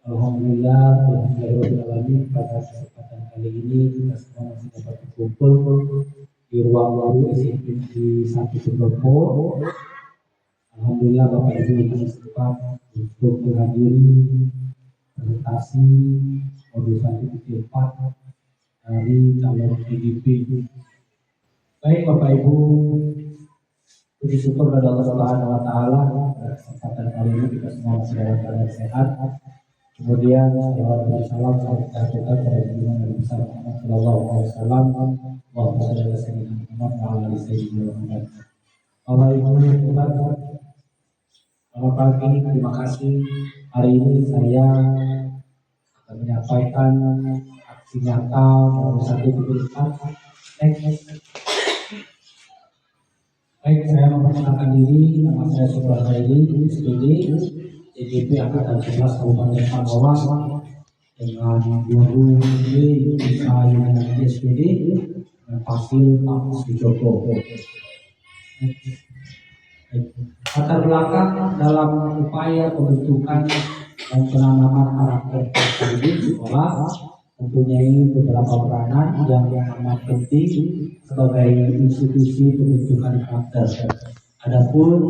Alhamdulillah, Alhamdulillah pada kesempatan kali ini kita semua masih dapat berkumpul di ruang baru SMP di satu Pendopo. Alhamdulillah Bapak Ibu masih sempat untuk menghadiri presentasi modul 1.4 dari calon PGP. Baik Bapak Ibu, puji syukur kepada Allah Subhanahu wa taala kesempatan kali ini kita semua masih dalam keadaan sehat. Kemudian salam kepada junjungan Nabi besar Muhammad sallallahu alaihi wasallam. Allahumma shalli ala sayyidina Muhammad wa ala ali sayyidina Muhammad. Bapak Ibu, selamat pagi, terima kasih. Hari ini saya akan menyampaikan aksi nyata modul 1.4. Baik, saya memperkenalkan diri, nama saya Subhan Hairi, SPD, CGP Angkatan 11 Kabupaten Pamekasan dengan guru bisa Yunani SPD dan Fasil Pak Sujoko. Latar belakang dalam upaya pembentukan dan penanaman karakter di sekolah mempunyai beberapa peranan yang amat penting sebagai institusi pembentukan karakter. Adapun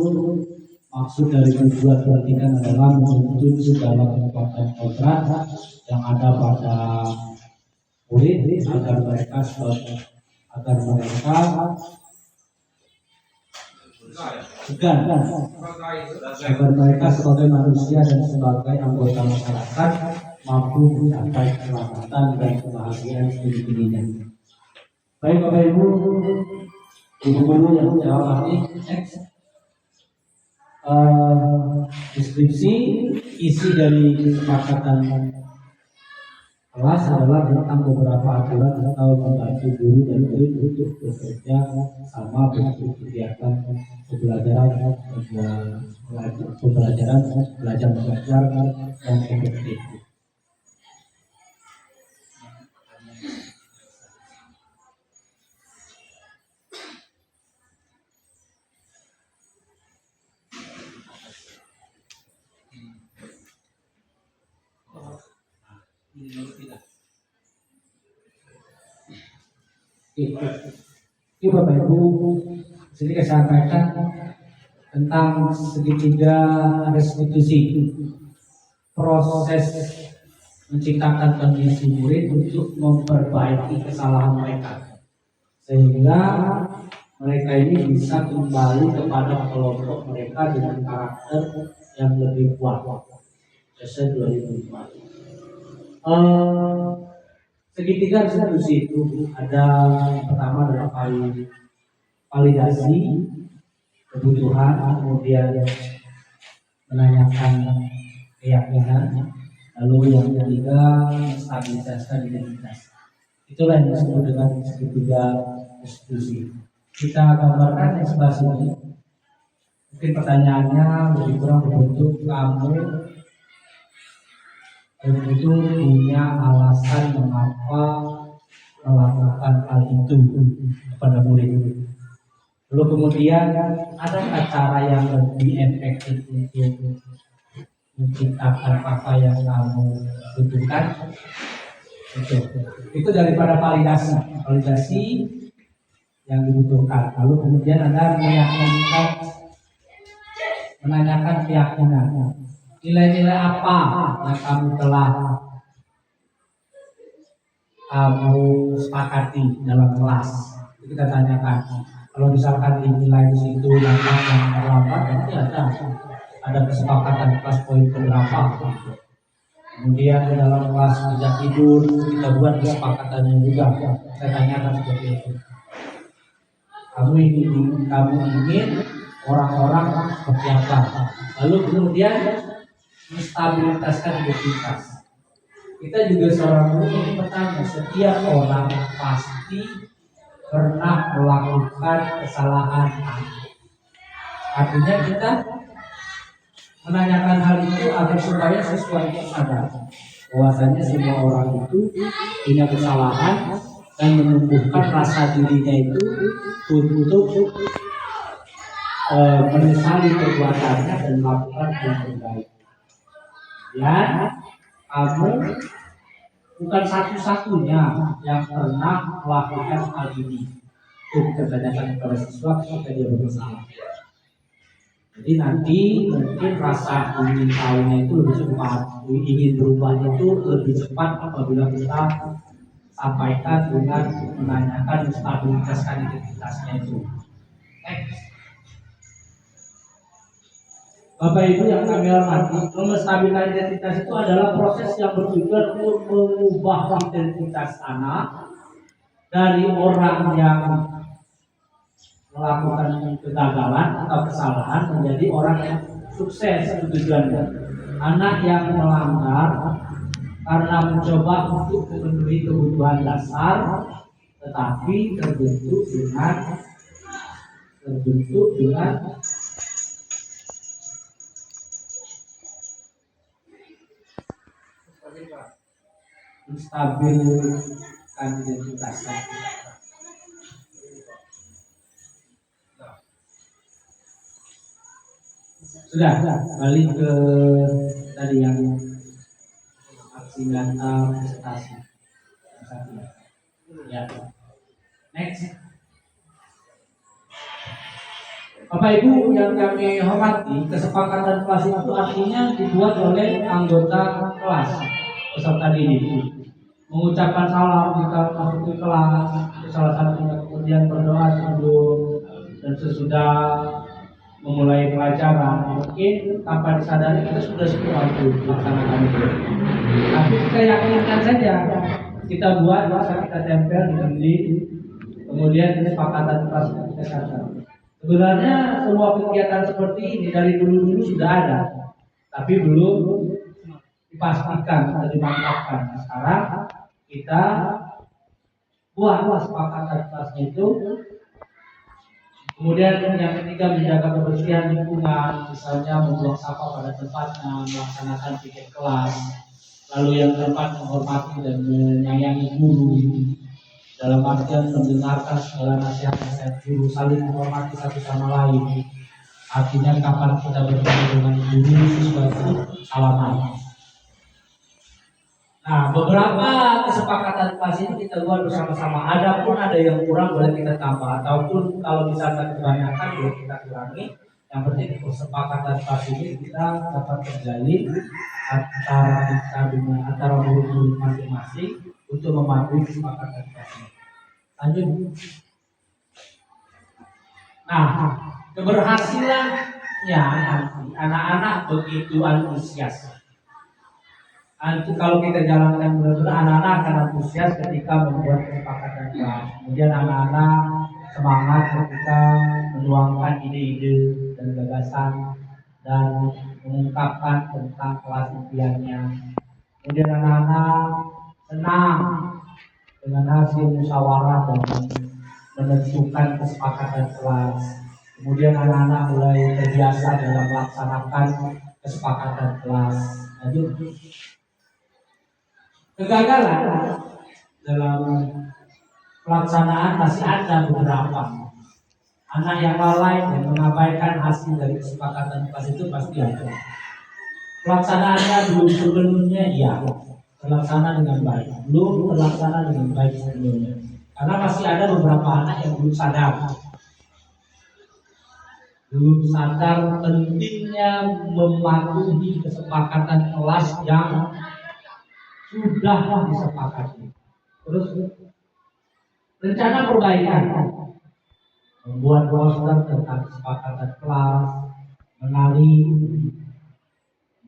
maksud dari tujuan pendidikan adalah menuntut segala kekuatan kodrat yang ada pada murid agar mereka sebagai manusia dan sebagai anggota masyarakat mampu mencapai keselamatan dan kebahagiaan setinggi-tingginya. Baik Bapak Ibu, guru-guru yang saya hormati, deskripsi isi dari kesepakatan kelas adalah tentang beberapa aturan atau membantu guru dan murid untuk bekerja sama bentuk kegiatan pembelajaran belajar mengajar yang efektif. Ini Bapak Ibu, sini saya sampaikan tentang segitiga restitusi, proses menciptakan kondisi murid untuk memperbaiki kesalahan mereka sehingga mereka ini bisa kembali kepada kelompok mereka dengan karakter yang lebih kuat. Sesuai 2004. Segitiga restitusi itu ada yang pertama adalah validasi kebutuhan, kemudian menanyakan keyakinan, lalu yang ketiga menstabilisasi identitas. Itulah yang disebut dengan segitiga restitusi. Kita gambarkan yang sebelah sini. Mungkin pertanyaannya lebih kurang berbentuk kamu itu punya alasan mengapa melakukan hal itu kepada murid. Lalu kemudian ada cara yang lebih efektif untuk menciptakan apa yang kamu butuhkan? Itu daripada validasi yang dibutuhkan. Lalu kemudian ada menanyakan keyakinan. Nilai-nilai apa yang kamu telah sepakati dalam kelas? Itu kita tanyakan. Kalau misalkan nilai di situ yang terlambat, nanti ada kesepakatan kelas poin berapa. Kemudian di dalam kelas sejak tidur kita buat kesepakatannya juga. Saya tanyakan seperti itu. Kamu ingin orang-orang seperti apa? Lalu kemudian menstabilitaskan identitas. Kita juga seorang guru ini bertanya, setiap orang pasti pernah melakukan kesalahan. Artinya kita menanyakan hal itu agar supaya siswa itu sadar bahwasanya semua orang itu punya kesalahan dan menumbuhkan rasa dirinya itu untuk menyesali perbuatannya dan melakukan yang terbaik. Dan kamu bukan satu-satunya yang pernah melakukan hal ini. Itu kita tanyakan kepada siswa ketika dia bermasalah. Jadi nanti mungkin rasa ingin tahunya itu lebih cepat, ingin berubahnya itu lebih cepat apabila kita sampaikan dengan menanyakan stabilitaskan identitasnya itu. Next. Bapak Ibu yang kami hormati, menstabilkan identitas itu adalah proses yang bertujuan untuk mengubah identitas anak dari orang yang melakukan kegagalan atau kesalahan menjadi orang yang sukses tujuannya. Anak yang melanggar karena mencoba untuk memenuhi kebutuhan dasar, tetapi terbentuk dengan menstabilkan identitasnya. Sudah balik ke tadi yang aksi nyata prestasi. Ya. Next. Bapak Ibu yang kami hormati, kesepakatan kelas itu artinya dibuat oleh anggota kelas peserta didik. Mengucapkan salam jika masuk ke kelas, salah satunya kemudian berdoa sebelum dan sesudah memulai pelajaran. Mungkin tanpa disadari kita sudah waktu melaksanakan itu. Tapi kita yakinkan saja, kita buat, kita tempel di dinding, kemudian kesepakatan kelas kita catat. Sebenarnya semua kegiatan seperti ini dari dulu sudah ada, tapi belum dipastikan atau dimantapkan. Nah, sekarang kita buat kesepakatan kelasnya itu. Kemudian yang ketiga menjaga kebersihan lingkungan, misalnya membuang sampah pada tempatnya, melaksanakan piket kelas. Lalu yang keempat menghormati dan menyayangi guru. Dalam artian mendengarkan segala nasihat-nasihat guru, saling menghormati satu sama lain. Artinya kapan kita bertemu dengan guru, siswa itu salaman. Nah, beberapa kesepakatan kelas ini kita buat bersama-sama. Adapun ada yang kurang boleh kita tambah, ataupun kalau misalnya kebanyakan boleh kita kurangi. Yang penting kesepakatan kelas ini kita dapat terjalin antara murid-murid masing-masing untuk mematuhi kesepakatan kelas ini. Lanjut. Nah, keberhasilannya nanti anak-anak begitu antusias. Kalau kita jalankan benar-benar, anak-anak akan antusias ketika membuat kesepakatan kelas. Kemudian anak-anak semangat ketika menuangkan ide-ide dan gagasan dan mengungkapkan tentang kelas impiannya. Kemudian anak-anak senang dengan hasil musyawarah dan menentukan kesepakatan kelas. Kemudian anak-anak mulai terbiasa dalam melaksanakan kesepakatan kelas. Lanjut. Kegagalan dalam pelaksanaan masih ada beberapa. Anak yang lalai dan mengabaikan hasil dari kesepakatan kelas itu pasti ada. Pelaksanaannya belum sepenuhnya terlaksana dengan baik, belum terlaksana dengan baik sebelumnya. Karena masih ada beberapa anak yang belum sadar pentingnya mematuhi kesepakatan kelas yang sudah disepakati. Terus rencana perbaikan, membuat poster tentang kesepakatan kelas, menari,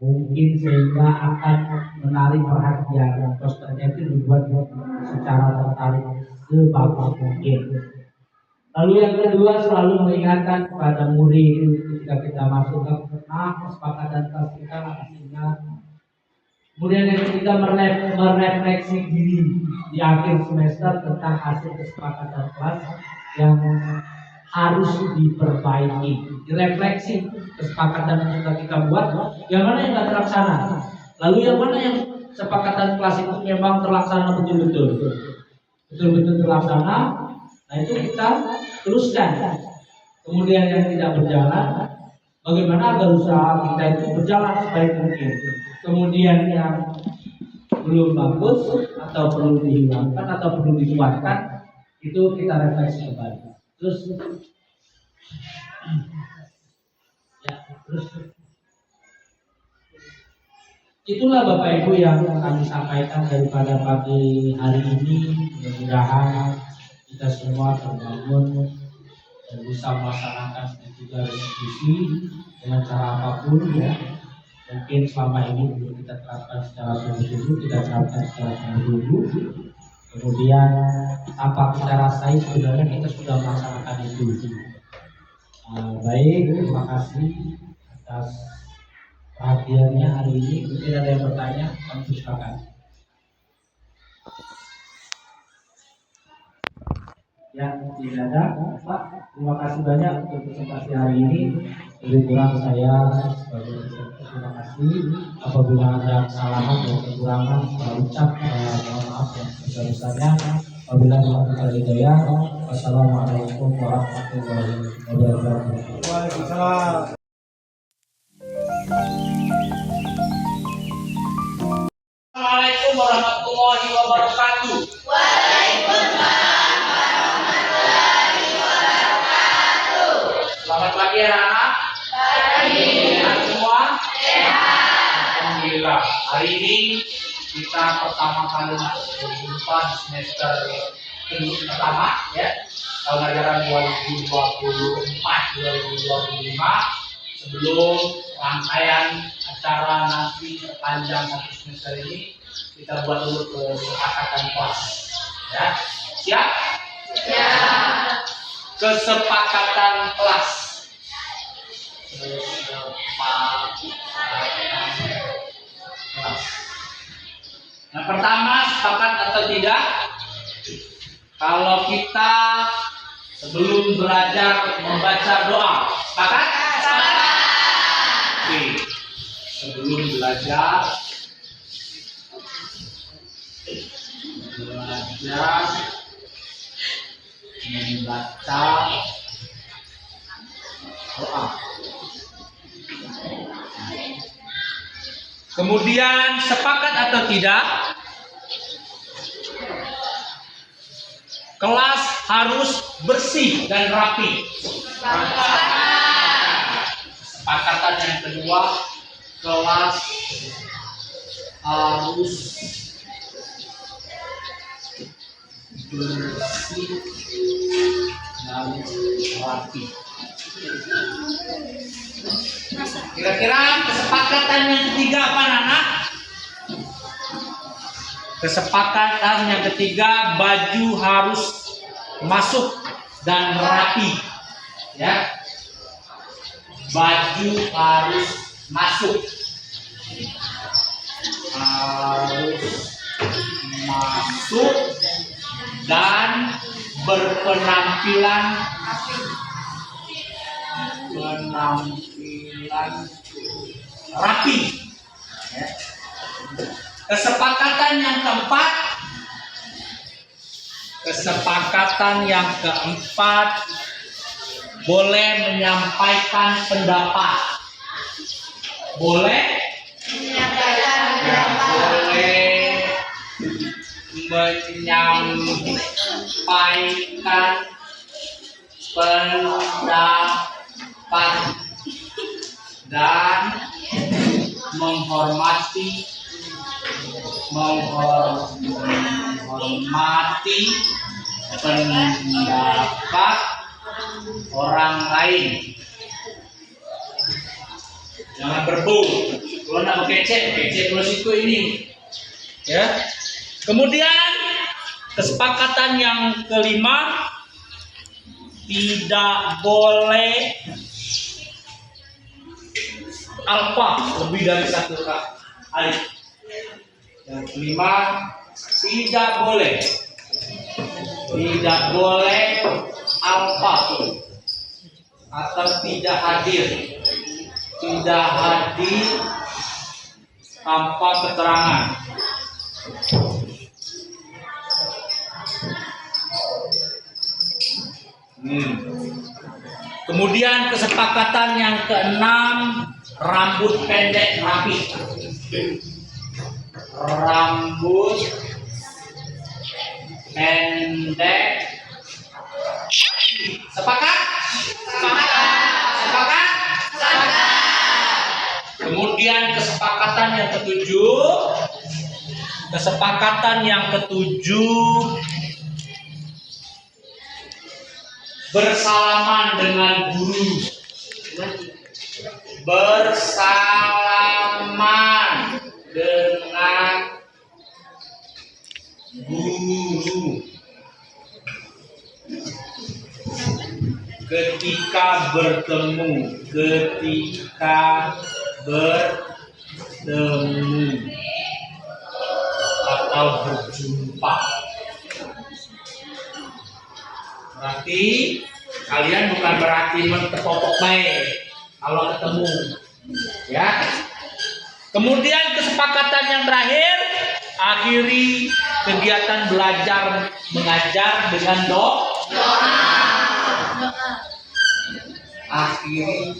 mungkin sehingga akan menarik perhatian. Posternya itu dibuat secara tertarik sebagus mungkin. Lalu yang kedua, selalu mengingatkan kepada murid ketika kita masuk ke kesepakatan kelas kita artinya. Kemudian yang ketiga, merefleksi diri di akhir semester tentang hasil kesepakatan kelas yang harus diperbaiki. Direfleksi kesepakatan yang sudah kita buat, yang mana yang tidak terlaksana, lalu yang mana yang kesepakatan kelas itu memang terlaksana betul-betul terlaksana. Nah itu kita teruskan. Kemudian yang tidak berjalan, bagaimana agar usaha kita itu berjalan sebaik mungkin. kemudian yang belum bagus atau perlu dihilangkan atau perlu dikuatkan, itu kita refleksi kembali. Terus itulah Bapak Ibu yang kami sampaikan daripada pagi hari ini. Mudah-mudahan kita semua terbangun dan bisa melaksanakan juga restitusi dengan cara apapun ya. Mungkin selama ini belum kita terapkan secara sungguh-sungguh, kita terapkan secara sungguh-sungguh. Kemudian tanpa kita rasai sebenarnya kita sudah melaksanakan itu. Baik, terima kasih atas perhatiannya hari ini. Mungkin ada yang bertanya, kami silakan. Ya, tidak ada, Pak. Terima kasih banyak untuk presentasi hari ini. Lebih kurang saya sebagai peserta terima kasih. Apabila ada kesalahan atau kekurangan, saya ucap mohon maaf yang sebesar-besarnya. Apabila kita hidayah, wassalamualaikum warahmatullahi wabarakatuh. Waalaikumsalam. Assalamualaikum warahmatullahi wabarakatuh. Selamat pagi anak-anak. Sehat semua? Alhamdulillah. Hari ini kita pertama kali berjumpa di semester pertama ya, tahun ajaran 2024-2025. Sebelum rangkaian acara nanti sepanjang satu semester ini, kita buat dulu kesepakatan kelas. Ya, siap? Siap. Kesepakatan kelas. Yang pertama, sepakat atau tidak? Kalau kita sebelum belajar membaca doa, sepakat? Oke. Sebelum belajar membaca doa. Kemudian sepakat atau tidak? Kelas harus bersih dan rapi. Kesepakatan yang kedua, kelas harus bersih dan rapi. Kira-kira kesepakatan yang ketiga apa, anak? Kesepakatan yang ketiga, baju harus masuk dan rapi, ya. Baju harus masuk, dan berpenampilan rapi. Ya. Kesepakatan yang keempat, boleh menyampaikan pendapat. Boleh menyampaikan pendapat dan menghormati pendapat orang lain. Jangan berbau. Kalau nak kecek kalau situ ini. Ya. Kemudian kesepakatan yang kelima, tidak boleh alfa lebih dari satu kali. Yang kelima, tidak boleh alfa atau tidak hadir tanpa keterangan. Kemudian kesepakatan yang keenam, rambut pendek rapi. rambut pendek. Sepakat? Sepakat? Kemudian kesepakatan yang ketujuh, bersalaman dengan guru. Bersalaman dengan guru ketika bertemu atau berjumpa. Berarti kalian bukan berarti mentepok baik kalau ketemu, ya. Kemudian kesepakatan yang terakhir, akhiri kegiatan belajar mengajar dengan doa. Akhiri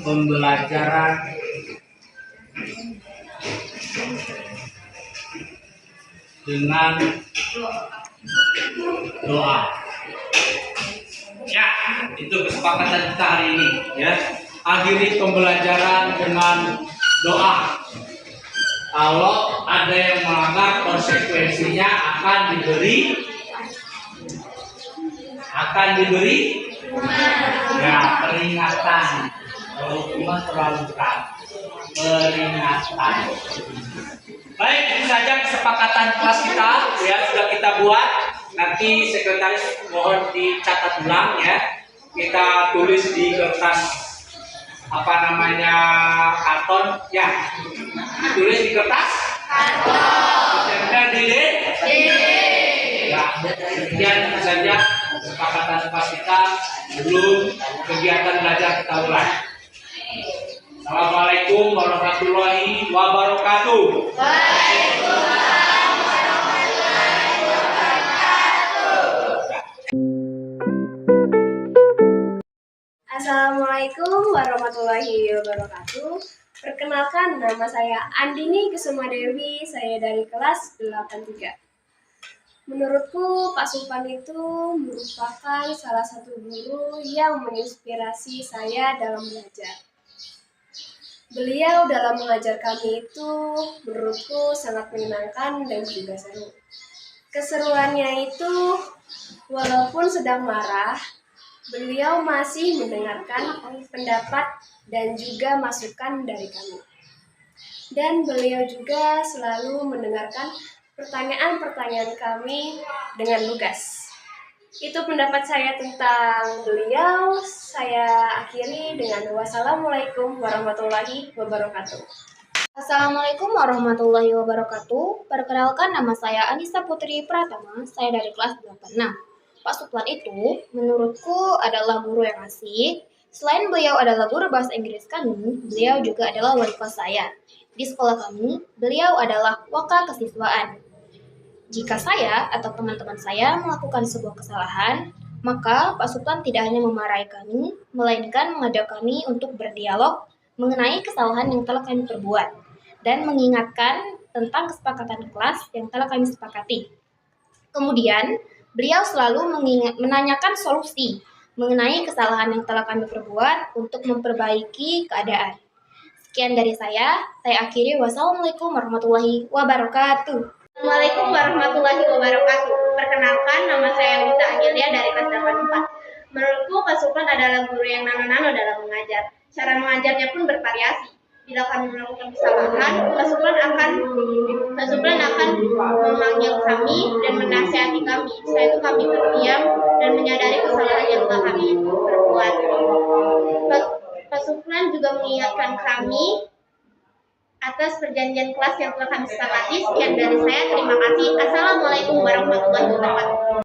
pembelajaran dengan doa. Ya, itu kesepakatan kita hari ini, ya. Akhiri pembelajaran dengan doa. Kalau ada yang melanggar, konsekuensinya akan diberi ya peringatan. Kalau hukuman terlalu berat, peringatan. Baik, itu saja kesepakatan kelas kita, ya, sudah kita buat. Nanti sekretaris mohon dicatat ulang, ya. Kita tulis di kertas karton, ya. Ditulis di kertas karton. Tempel di ya. Demikian saja kesepakatan kelas kita sebelum kegiatan belajar kita mulai. Assalamualaikum warahmatullahi wabarakatuh. Assalamualaikum warahmatullahi wabarakatuh. Perkenalkan, nama saya Andini Kusuma Dewi, saya dari kelas 83. Menurutku, Pak Supan itu merupakan salah satu guru yang menginspirasi saya dalam belajar. Beliau dalam mengajar kami itu menurutku sangat menyenangkan dan juga seru. Keseruannya itu, walaupun sedang marah, beliau masih mendengarkan pendapat dan juga masukan dari kami. Dan beliau juga selalu mendengarkan pertanyaan-pertanyaan kami dengan lugas. Itu pendapat saya tentang beliau. Saya akhiri dengan wassalamualaikum warahmatullahi wabarakatuh. Assalamualaikum warahmatullahi wabarakatuh. Perkenalkan, nama saya Anissa Putri Pratama, saya dari kelas 86. Pak Suplan itu menurutku adalah guru yang asik. Selain beliau adalah guru bahasa Inggris kami, beliau juga adalah wali kelas saya. Di sekolah kami, beliau adalah waka kesiswaan. Jika saya atau teman-teman saya melakukan sebuah kesalahan, maka Pak Suplan tidak hanya memarahi kami, melainkan mengajak kami untuk berdialog mengenai kesalahan yang telah kami perbuat dan mengingatkan tentang kesepakatan kelas yang telah kami sepakati. Kemudian, beliau selalu menanyakan solusi mengenai kesalahan yang telah kami perbuat untuk memperbaiki keadaan. Sekian dari saya akhiri. Wassalamualaikum warahmatullahi wabarakatuh. Assalamualaikum warahmatullahi wabarakatuh. Perkenalkan, nama saya Wita Angelia dari kelas 84. Menurutku, Pak Suplan adalah guru yang nano-nano dalam mengajar. Cara mengajarnya pun bervariasi. Bila kami melakukan kesalahan, Pak Suplan akan memanggil kami dan menasihati kami. Setelah itu kami terdiam dan menyadari kesalahan yang telah kami perbuat. Pak Suplan juga mengingatkan kami atas perjanjian kelas yang telah kami sepakati. Sekian dari saya, terima kasih. Assalamualaikum warahmatullahi wabarakatuh.